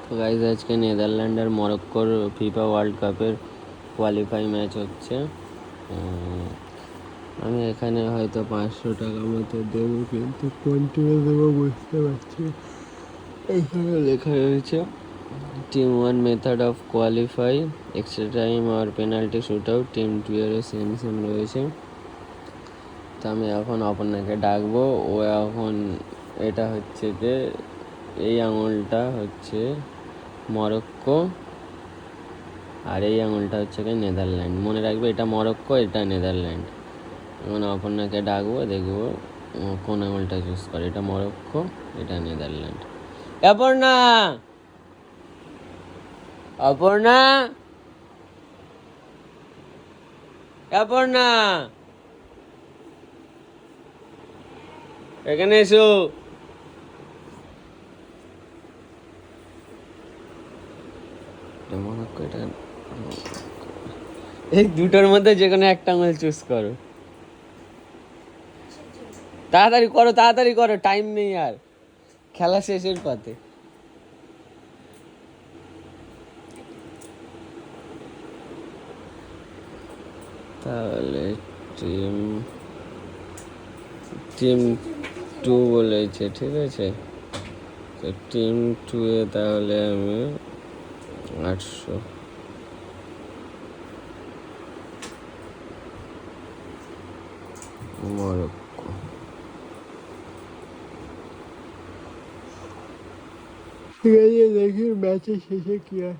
তো গাইজ আজকে নেদারল্যান্ড আর মরক্কোর ফিফা ওয়ার্ল্ড কাপের কোয়ালিফাই ম্যাচ হচ্ছে। আমি এখানে হয়তো 500 টাকা মতো দেবো, কিন্তু কোনটিতে দেবো বুঝতে পারছি। এখানে লেখা রয়েছে team 1 method of qualify, extra time আর পেনাল্টি শুট আউট। টিম 2 এরও সেম রয়েছে। তো আমি এখন অপর্ণাকে ডাকবো। ও এখন এটা হচ্ছে যে এই আঙুলটা হচ্ছে মরক্কো আর এই আঙুলটা হচ্ছে কি নেদারল্যান্ড। মনে রাখবে, এটা মরক্কো, এটা নেদারল্যান্ড। এখন অপর্ণাকে ডাকবো, দেখবো কোন আঙুলটা চুজ করে। এটা মরক্কো, এটা নেদারল্যান্ড। অপর্ণা, অপর্ণা, অপর্ণা, এখানে এসো। মরক্কো, এটা এই দুটোর মধ্যে যে কোনো একটা আঙুল চুজ করো। তাড়াতাড়ি করো, তাড়াতাড়ি করো, টাইম নেই আর, খেলা শেষের পথে। তাহলে টিম টিম 2 বলেছে, ঠিক আছে। তো টিম 2 এ তাহলে আমি 800। মরক্কো। ঠিক আছে, দেখি ম্যাচের শেষে কি হয়।